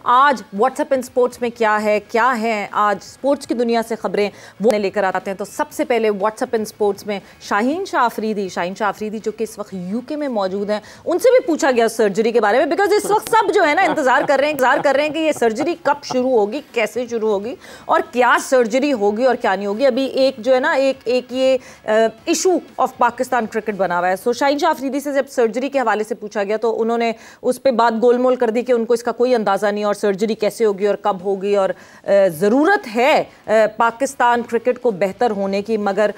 आज WhatsApp in sports में क्या है आज स्पोर्ट्स की दुनिया से खबरें वो लेकर आते हैं। तो सबसे पहले व्हाट्सएप इन स्पोर्ट्स में शाहीन शाह अफरीदी जो कि इस वक्त यूके में मौजूद हैं, उनसे भी पूछा गया सर्जरी के बारे में, बिकॉज इस वक्त सब जो है ना इंतजार कर रहे हैं कि ये सर्जरी कब शुरू होगी, कैसे शुरू होगी और क्या सर्जरी होगी और क्या नहीं होगी। अभी एक जो है ना एक ये इशू ऑफ पाकिस्तान क्रिकेट बना हुआ है। सो शाहीन शाह अफरीदी से जब सर्जरी के हवाले से पूछा गया तो उन्होंने उस पर बात गोलमोल कर दी कि उनको इसका कोई अंदाज़ा नहीं और सर्जरी कैसे होगी और कब होगी और ज़रूरत है पाकिस्तान क्रिकेट को बेहतर होने की, मगर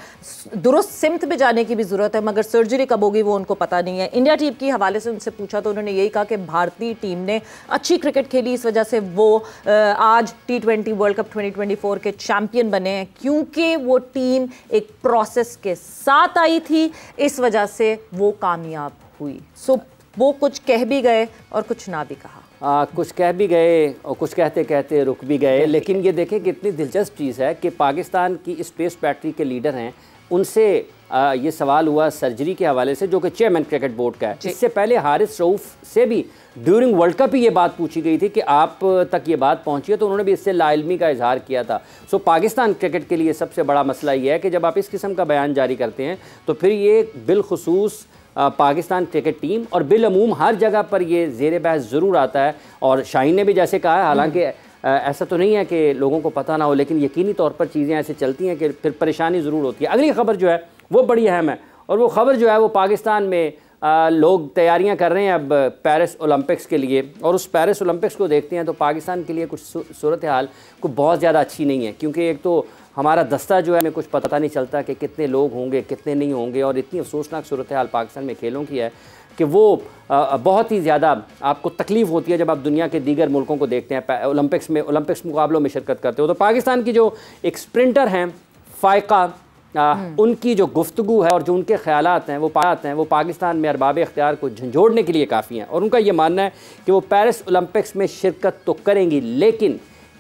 दुरुस्त सिमत में जाने की भी ज़रूरत है, मगर सर्जरी कब होगी वो उनको पता नहीं है। इंडिया टीम के हवाले से उनसे पूछा तो उन्होंने यही कहा कि भारतीय टीम ने अच्छी क्रिकेट खेली, इस वजह से वो आज T20 वर्ल्ड कप 2024 के चैम्पियन बने हैं, क्योंकि वो टीम एक प्रोसेस के साथ आई थी, इस वजह से वो कामयाब हुई। सो वो कुछ कह भी गए और कुछ ना भी कहा। कुछ कह भी गए और कुछ कहते कहते रुक भी गए। लेकिन ये देखें कि इतनी दिलचस्प चीज़ है कि पाकिस्तान की स्पेस बैटरी के लीडर हैं, उनसे ये सवाल हुआ सर्जरी के हवाले से, जो कि चेयरमैन क्रिकेट बोर्ड का है। इससे पहले हारिस रऊफ से भी ड्यूरिंग वर्ल्ड कप ही ये बात पूछी गई थी कि आप तक ये बात पहुंची है, तो उन्होंने भी इससे लाइल्मी का इजहार किया था। सो पाकिस्तान क्रिकेट के लिए सबसे बड़ा मसला ये है कि जब आप इस किस्म का बयान जारी करते हैं तो फिर ये बिलखुसूस पाकिस्तान क्रिकेट टीम और बिलअमूम हर जगह पर ये ज़ेर बहस ज़रूर आता है। और शाहीन ने भी जैसे कहा है, हालांकि ऐसा तो नहीं है कि लोगों को पता ना हो, लेकिन यकीनी तौर पर चीज़ें ऐसे चलती हैं कि फिर परेशानी ज़रूर होती है। अगली खबर जो है वो बड़ी अहम है और वो खबर जो है वो पाकिस्तान में लोग तैयारियां कर रहे हैं अब पेरिस ओलंपिक्स के लिए, और उस पेरिस ओलंपिक्स को देखते हैं तो पाकिस्तान के लिए कुछ सूरत हाल को बहुत ज़्यादा अच्छी नहीं है, क्योंकि एक तो हमारा दस्ता जो है हमें कुछ पता नहीं चलता कि कितने लोग होंगे कितने नहीं होंगे, और इतनी अफसोसनाक सूरत हाल पाकिस्तान में खेलों की है कि वो बहुत ही ज़्यादा आपको तकलीफ़ होती है जब आप दुनिया के दीगर मुल्कों को देखते हैं ओलंपिक्स मुकाबलों में शिरकत करते हो। तो पाकिस्तान की जो एक स्प्रिंटर हैं फ़ायका, उनकी जो गुफ्तगू है और जो उनके ख़यालात हैं वो पाकिस्तान में अरबाब इख्तियार को झंझोड़ने के लिए काफ़ी हैं। और उनका ये मानना है कि वो पेरिस ओलंपिक्स में शिरकत तो करेंगी, लेकिन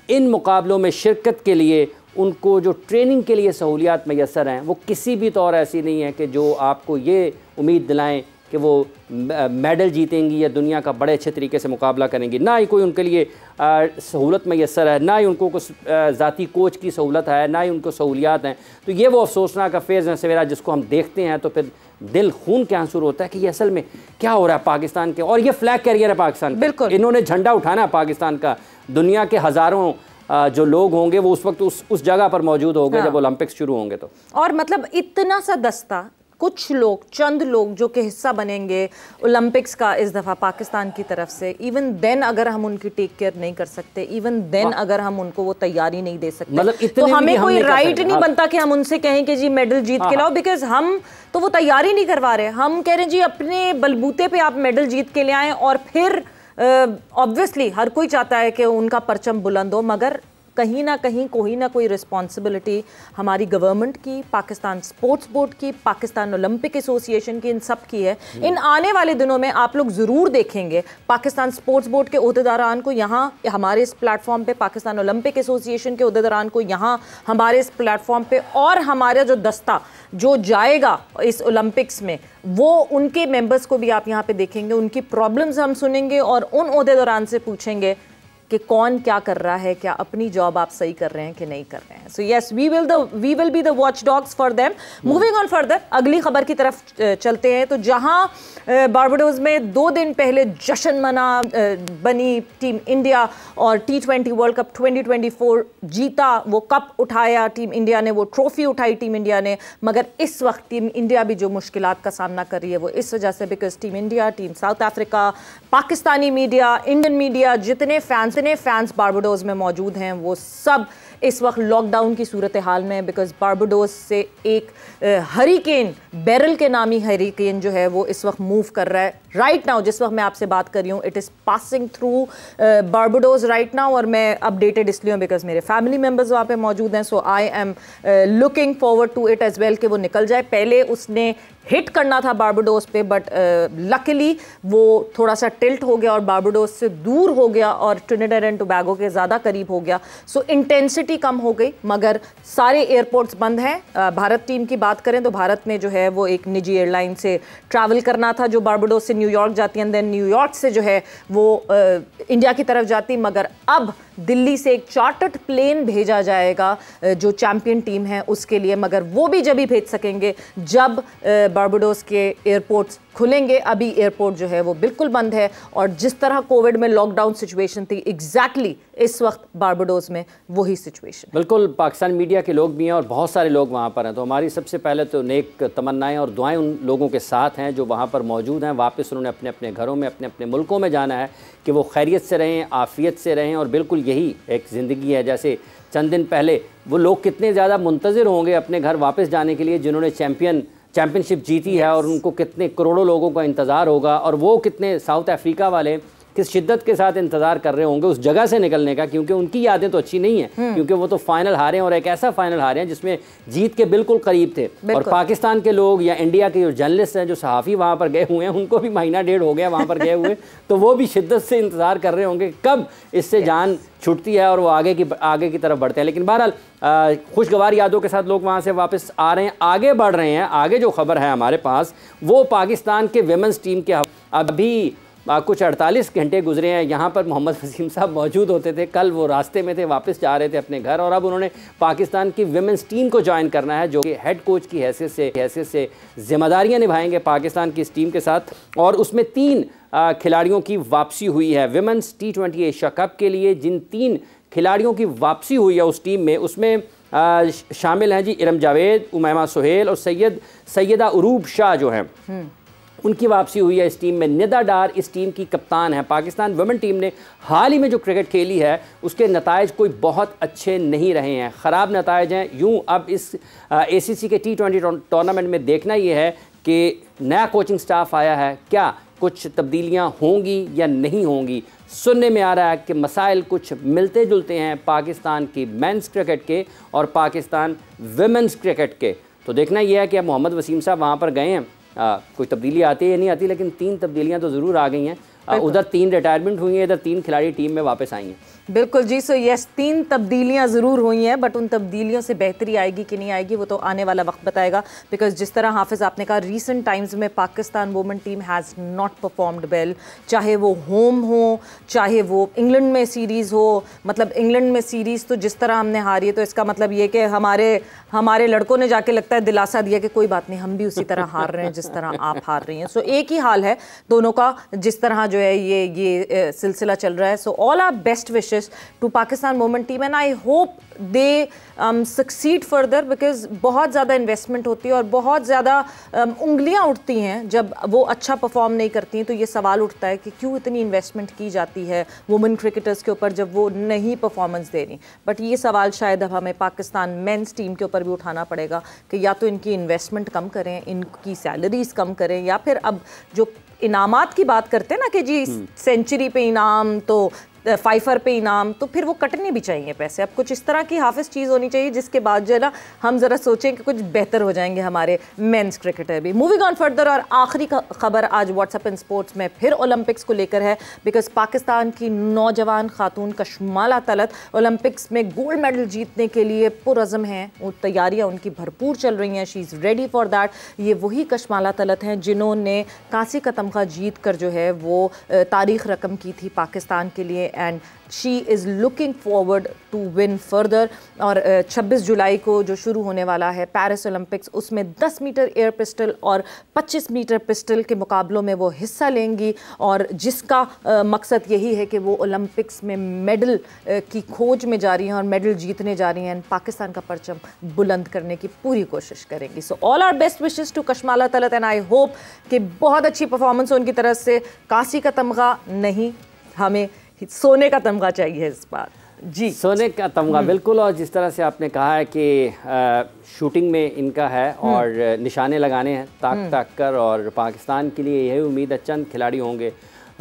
इन मुकाबलों में शिरकत के लिए उनको जो ट्रेनिंग के लिए सहूलियात मैसर हैं वो किसी भी तौर ऐसी नहीं है कि जो आपको ये उम्मीद दिलाएं कि वो मेडल जीतेंगी या दुनिया का बड़े अच्छे तरीके से मुकाबला करेंगी। ना ही कोई उनके लिए सहूलत मैसर है, ना ही उनको कुछ ज़ाती कोच की सहूलत है, ना ही उनको सहूलियात हैं। तो ये वो अफसोसनाक फेज़ है सवेरा जिसको हम देखते हैं तो फिर दिल खून के आंसू होता है कि ये असल में क्या हो रहा है पाकिस्तान के। और ये फ्लैग कैरियर है पाकिस्तान, बिल्कुल इन्होंने झंडा उठाना है पाकिस्तान का। दुनिया के हज़ारों जो लोग होंगे वो उस वक्त उस जगह पर मौजूद होंगे जब ओलंपिक्स शुरू होंगे। तो और मतलब इतना सा दस्ता, कुछ लोग, चंद लोग जो कि हिस्सा बनेंगे ओलंपिक्स का इस दफ़ा पाकिस्तान की तरफ से, इवन देन अगर हम उनकी टेक केयर नहीं कर सकते, इवन देन अगर हम उनको वो तैयारी नहीं दे सकते, मतलब तो हमें कोई राइट नहीं बनता कि हम उनसे कहें कि जी मेडल जीत के लाओ, बिकॉज हम तो वो तैयारी नहीं करवा रहे। हम कह रहे हैं जी अपने बलबूते पे आप मेडल जीत के ले आएँ, और फिर ऑब्वियसली हर कोई चाहता है कि उनका परचम बुलंद हो, मगर कहीं ना कहीं कोई ना कोई रिस्पॉन्सिबिलिटी हमारी गवर्नमेंट की, पाकिस्तान स्पोर्ट्स बोर्ड की, पाकिस्तान ओलंपिक एसोसिएशन की, इन सब की है। इन आने वाले दिनों में आप लोग ज़रूर देखेंगे पाकिस्तान स्पोर्ट्स बोर्ड के ओहदेदारान को यहाँ हमारे इस प्लेटफॉर्म पे, पाकिस्तान ओलंपिक एसोसिएशन के ओहदेदारान को यहाँ हमारे इस प्लेटफॉर्म पे, और हमारा जो दस्ता जो जाएगा इस ओलंपिक्स में वो उनके मेंबर्स को भी आप यहाँ पे देखेंगे, उनकी प्रॉब्लम्स हम सुनेंगे और उन ओहदेदारान से पूछेंगे कि कौन क्या कर रहा है, क्या अपनी जॉब आप सही कर रहे हैं कि नहीं कर रहे हैं। So yes, we will be the watchdogs for them. Moving on further, अगली खबर की तरफ चलते हैं। तो जहां बारबाडोस में 2 दिन पहले जश्न मना बनी टीम इंडिया और T20 वर्ल्ड कप 2024 जीता, वो कप उठाया टीम इंडिया ने, वो ट्रॉफी उठाई टीम इंडिया ने, मगर इस वक्त टीम इंडिया भी जो मुश्किलात का सामना कर रही है वो इस वजह से, because team India, team south Africa, Pakistani media, Indian media, जितने फैंस बारबाडोस में मौजूद हैं वो सब इस वक्त लॉकडाउन की सूरत हाल में, बिकॉज बारबाडोस से एक हरिकेन, बेरल के नामी हरिकेन जो है वो इस वक्त मूव कर रहा है। राइट नाउ जिस वक्त मैं आपसे बात कर रही हूँ, it is passing through Barbados right now, और मैं अपडेटेड इसलिए हूँ बिकॉज मेरे फैमिली मेम्बर्स वहाँ पे मौजूद हैं। So I am looking forward to it as well कि वो निकल जाए। पहले उसने हिट करना था बारबाडोस पे, बट लकीली वो थोड़ा सा टिल्ट हो गया और बारबाडोस से दूर हो गया और ट्रिनिडाड ट्रिनिडाद एंड टोबैगो के ज़्यादा करीब हो गया, सो इंटेंसिटी कम हो गई, मगर सारे एयरपोर्ट्स बंद हैं। भारत टीम की बात करें तो भारत ने जो है वो एक निजी एयरलाइन से ट्रैवल करना था जो बारबाडोस से न्यूयॉर्क जाती है, देन न्यूयॉर्क से जो है वो इंडिया की तरफ जाती, मगर अब दिल्ली से एक चार्टर्ड प्लेन भेजा जाएगा जो चैंपियन टीम है उसके लिए, मगर वो भी जब ही भेज सकेंगे जब बारबाडोस के एयरपोर्ट्स खुलेंगे। अभी एयरपोर्ट जो है वो बिल्कुल बंद है, और जिस तरह कोविड में लॉकडाउन सिचुएशन थी, एग्जैक्टली इस वक्त बारबाडोस में वही सिचुएशन। बिल्कुल, पाकिस्तान मीडिया के लोग भी हैं और बहुत सारे लोग वहाँ पर हैं, तो हमारी सबसे पहले तो नेक तमन्नाएं और दुआएं उन लोगों के साथ हैं जो वहाँ पर मौजूद हैं। वापस उन्होंने अपने अपने घरों में, अपने अपने मुल्कों में जाना है कि वो खैरियत से रहें, आफ़ियत से रहें, और बिल्कुल यही एक ज़िंदगी है। जैसे चंद दिन पहले वो लोग कितने ज़्यादा मुंतज़िर होंगे अपने घर वापस जाने के लिए जिन्होंने चैम्पियनशिप जीती है, और उनको कितने करोड़ों लोगों का इंतज़ार होगा, और वो कितने साउथ अफ्रीका वाले किस शिद्दत के साथ इंतज़ार कर रहे होंगे उस जगह से निकलने का, क्योंकि उनकी यादें तो अच्छी नहीं हैं, क्योंकि वो तो फाइनल हारे हैं, और एक ऐसा फाइनल हारे हैं जिसमें जीत के बिल्कुल करीब थे। और पाकिस्तान के लोग या इंडिया के जो जर्नलिस्ट हैं, जो सहाफ़ी वहाँ पर गए हुए हैं, उनको भी महीना डेढ़ हो गया वहाँ पर गए हुए, तो वो भी शिद्दत से इंतज़ार कर रहे होंगे कब इससे जान छुटती है और वो आगे की तरफ बढ़ते हैं। लेकिन बहरहाल खुशगवार यादों के साथ लोग वहाँ से वापस आ रहे हैं, आगे बढ़ रहे हैं। आगे जो खबर है हमारे पास वो पाकिस्तान के विमेंस टीम के अभी कुछ 48 घंटे गुजरे हैं। यहाँ पर मोहम्मद वसीम साहब मौजूद होते थे, कल वो रास्ते में थे, वापस जा रहे थे अपने घर, और अब उन्होंने पाकिस्तान की विमेंस टीम को ज्वाइन करना है, जो कि हेड कोच की हैसियत से जिम्मेदारियाँ निभाएंगे पाकिस्तान की इस टीम के साथ। और उसमें 3 खिलाड़ियों की वापसी हुई है विमेंस T20 एशिया कप के लिए। जिन 3 खिलाड़ियों की वापसी हुई है उस टीम में, उसमें शामिल हैं जी इरम जावेद, उमैमा सोहेल और सैयदा उरूब शाह जो हैं, उनकी वापसी हुई है इस टीम में। निदा डार इस टीम की कप्तान है। पाकिस्तान वुमेन टीम ने हाल ही में जो क्रिकेट खेली है उसके नताइज कोई बहुत अच्छे नहीं रहे हैं, ख़राब नताइज हैं। यूँ अब इस ACC के T20 टूर्नामेंट में देखना ये है कि नया कोचिंग स्टाफ आया है, क्या कुछ तब्दीलियाँ होंगी या नहीं होंगी। सुनने में आ रहा है कि मसाइल कुछ मिलते जुलते हैं पाकिस्तान की मेंस क्रिकेट के और पाकिस्तान विमेंस क्रिकेट के। तो देखना यह है कि अब मोहम्मद वसीम साहब वहाँ पर गए हैं, कोई तब्दीली आती है या नहीं आती, लेकिन 3 तब्दीलियाँ तो ज़रूर आ गई हैं। उधर 3 रिटायरमेंट हुई हैं, इधर 3 खिलाड़ी टीम में वापस आई हैं। बिल्कुल जी, सो यस 3 तब्दीलियां ज़रूर हुई हैं, बट उन तब्दीलियों से बेहतरी आएगी कि नहीं आएगी वो तो आने वाला वक्त बताएगा। बिकॉज जिस तरह हाफिज़ आपने कहा, रीसेंट टाइम्स में Pakistan women team has not performed well, चाहे वो होम हो चाहे वो इंग्लैंड में सीरीज़ हो। मतलब इंग्लैंड में सीरीज़ तो जिस तरह हमने हारी है, तो इसका मतलब ये कि हमारे लड़कों ने जाके लगता है दिलासा दिया कि कोई बात नहीं, हम भी उसी तरह हार रहे हैं जिस तरह आप हार रही हैं। सो एक ही हाल है दोनों का, जिस तरह जो है ये सिलसिला चल रहा है। So all are best wishes to Pakistan women team and I hope they succeed further, because बहुत ज़्यादा इन्वेस्टमेंट होती है और बहुत ज़्यादा उंगलियां उठती हैं जब वो अच्छा परफॉर्म नहीं करती हैं। तो ये सवाल उठता है कि क्यों इतनी इन्वेस्टमेंट की जाती है वुमेन क्रिकेटर्स के ऊपर जब वो नहीं परफॉर्मेंस दे रही। बट ये सवाल शायद अब हमें पाकिस्तान मेंस टीम के ऊपर भी उठाना पड़ेगा कि या तो इनकी इन्वेस्टमेंट कम करें, इनकी सैलरीज कम करें, या फिर अब जो इनामात की बात करते हैं ना कि जी सेंचुरी पे इनाम, तो फाइफर पे इनाम, तो फिर वो कटने भी चाहिए पैसे। अब कुछ इस तरह की हाफिज़ चीज़ होनी चाहिए जिसके बाद जो है ना हम ज़रा सोचें कि कुछ बेहतर हो जाएंगे हमारे मेंस क्रिकेटर भी। मूविंग ऑन फर्दर, और आखिरी खबर आज व्हाट्सएप एंड स्पोर्ट्स में फिर ओलंपिक्स को लेकर है, बिकॉज पाकिस्तान की नौजवान खातून कशमाला तलत ओलंपिक्स में गोल्ड मेडल जीतने के लिए पुरअज़म हैं। वो तैयारियाँ उनकी भरपूर चल रही हैं, she is ready for that. ये वही कशमाला तलत हैं जिन्होंने कांसी का तमगा जीत कर जो है वो तारीख़ रकम की थी पाकिस्तान के लिए, and she is looking forward to win further। और 26 जुलाई को जो शुरू होने वाला है पेरिस ओलंपिक्स, उसमें 10 मीटर एयर पिस्टल और 25 मीटर पिस्टल के मुकाबलों में वो हिस्सा लेंगी, और जिसका मकसद यही है कि वो ओलंपिक्स में मेडल की खोज में जा रही हैं और मेडल जीतने जा रही हैं, पाकिस्तान का परचम बुलंद करने की पूरी कोशिश करेंगी। So all are best wishes to Kashmala Talat and I hope कि बहुत अच्छी परफॉर्मेंस हो उनकी तरफ से। कांसी का तमगा नहीं, हमें सोने का तमगा चाहिए इस बार जी, सोने का तमगा बिल्कुल। और जिस तरह से आपने कहा है कि शूटिंग में इनका है और निशाने लगाने हैं ताक कर, और पाकिस्तान के लिए यही उम्मीद है चंद खिलाड़ी होंगे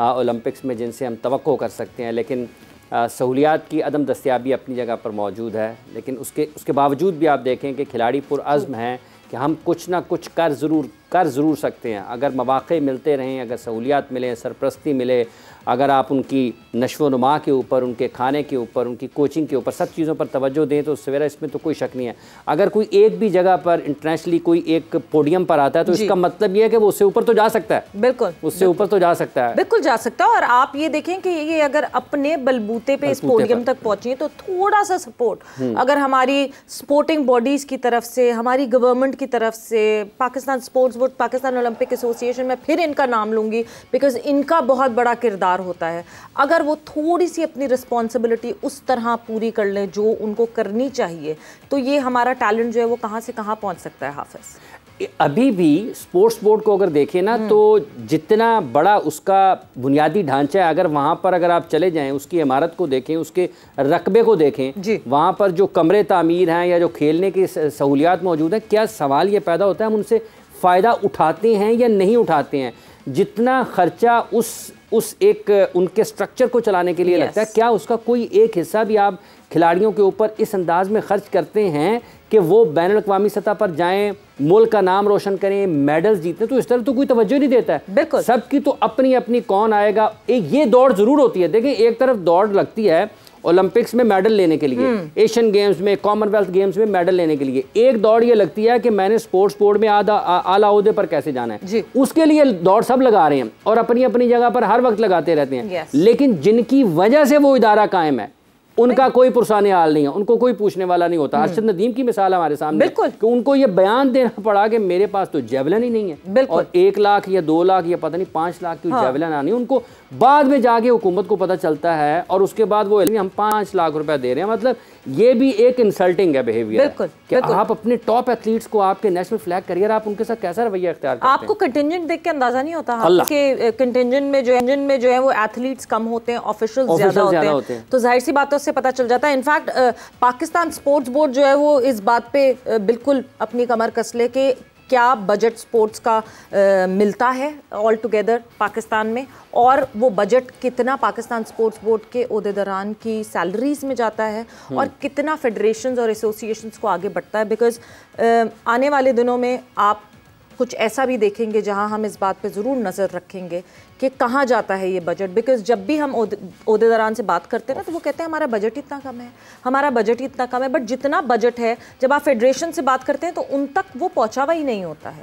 ओलंपिक्स में जिनसे हम तवक्को कर सकते हैं, लेकिन सहूलियात की अदम दस्तयाबी अपनी जगह पर मौजूद है। लेकिन उसके बावजूद भी आप देखें कि खिलाड़ी पुरअज़्म हैं कि हम कुछ ना कुछ कर ज़रूर कर ज़रूर सकते हैं अगर मौक़े मिलते रहें, अगर सहूलियात मिलें, सरपरस्ती मिले, अगर आप उनकी नशो नुमा के ऊपर, उनके खाने के ऊपर, उनकी कोचिंग के ऊपर, सब चीज़ों पर तवज्जो दें तो सवेरा इसमें तो कोई शक नहीं है। अगर कोई एक भी जगह पर इंटरनेशनली कोई एक पोडियम पर आता है तो इसका मतलब ये है कि वो उससे ऊपर तो जा सकता है। बिल्कुल, उससे ऊपर तो जा सकता है, बिल्कुल जा सकता है। और आप ये देखें कि ये अगर अपने बलबूते पे इस पोडियम तक पहुंचे तो थोड़ा सा सपोर्ट अगर हमारी स्पोर्टिंग बॉडीज़ की तरफ से, हमारी गवर्नमेंट की तरफ से, Pakistan sports board, Pakistan Olympic association, में फिर इनका नाम लूँगी बिकॉज इनका बहुत बड़ा किरदार होता है, अगर वो थोड़ी सी अपनी रिस्पॉन्सिबिलिटी उस तरह पूरी कर लें जो उनको करनी चाहिए तो ये हमारा टैलेंट जो है वो कहाँ से कहाँ पहुँच सकता है। हाफिज, अभी भी स्पोर्ट्स बोर्ड को अगर देखें ना तो जितना बड़ा उसका बुनियादी ढांचा है, अगर वहाँ पर अगर आप चले जाएं, उसकी इमारत को देखें, उसके रकबे को देखें, वहाँ पर जो कमरे तामीर हैं या जो खेलने की सहूलियात मौजूद हैं, क्या सवाल ये पैदा होता है हम उनसे फ़ायदा उठाते हैं या नहीं उठाते हैं। जितना खर्चा उस एक उनके स्ट्रक्चर को चलाने के लिए लगता है, क्या उसका कोई एक हिस्सा भी आप खिलाड़ियों के ऊपर इस अंदाज में खर्च करते हैं कि वो बैन अल-अक़वामी सतह पर जाएं, मुल्क का नाम रोशन करें, मेडल्स जीतें? तो इस तरह तो कोई तवज्जो नहीं देता है। बिल्कुल, सबकी तो अपनी अपनी कौन आएगा, एक ये दौड़ ज़रूर होती है। देखिए, एक तरफ दौड़ लगती है ओलंपिक्स में मेडल लेने के लिए, एशियन गेम्स में, कॉमनवेल्थ गेम्स में मेडल लेने के लिए, एक दौड़ ये लगती है कि मैंने स्पोर्ट्स बोर्ड में आला ओहदे पर कैसे जाना है। उसके लिए दौड़ सब लगा रहे हैं और अपनी अपनी जगह पर हर वक्त लगाते रहते हैं, लेकिन जिनकी वजह से वो इदारा कायम है उनका कोई पुरसाने हाल नहीं है, उनको कोई पूछने वाला नहीं होता। अरशद नदीम की मिसाल हमारे सामने, बिल्कुल, कि उनको ये बयान देना पड़ा कि मेरे पास तो जेवलिन ही नहीं है, और 1 लाख या 2 लाख या पता नहीं 5 लाख की जेवलिन आनी, उनको बाद में जाके हुकूमत को पता चलता है और उसके बाद वो हम 5 लाख रुपए दे रहे हैं। मतलब ये भी एक इंसल्टिंग है बिहेवियर। बिल्कुल, कि आप अपने टॉप एथलीट्स को, आपके नेशनल फ्लैग करियर, आप उनके साथ कैसा रवैया इख्तियार करते हैं? आपको कंटिंजेंट देख के अंदाजा नहीं होता कि कंटिंजेंट में जो है वो एथलीट्स कम होते हैं, ऑफिशियल्स ज्यादा होते हैं, तो जाहिर सी बातों से पता चल जाता है। इनफैक्ट पाकिस्तान स्पोर्ट्स बोर्ड जो है वो इस बात पे बिल्कुल अपनी कमर कस ले के क्या बजट स्पोर्ट्स का मिलता है ऑल टुगेदर पाकिस्तान में, और वो बजट कितना पाकिस्तान स्पोर्ट्स बोर्ड के ओहदेदारान की सैलरीज में जाता है और कितना फेडरेशंस और एसोसिएशंस को आगे बढ़ता है। बिकॉज आने वाले दिनों में आप कुछ ऐसा भी देखेंगे जहां हम इस बात पे ज़रूर नज़र रखेंगे कि कहाँ जाता है ये बजट। बिकॉज जब भी हम ओहदेदारान से बात करते हैं ना तो वो कहते हैं हमारा बजट इतना कम है, हमारा बजट इतना कम है, बट जितना बजट है जब आप फेडरेशन से बात करते हैं तो उन तक वो पहुँचा हुआ ही नहीं होता है।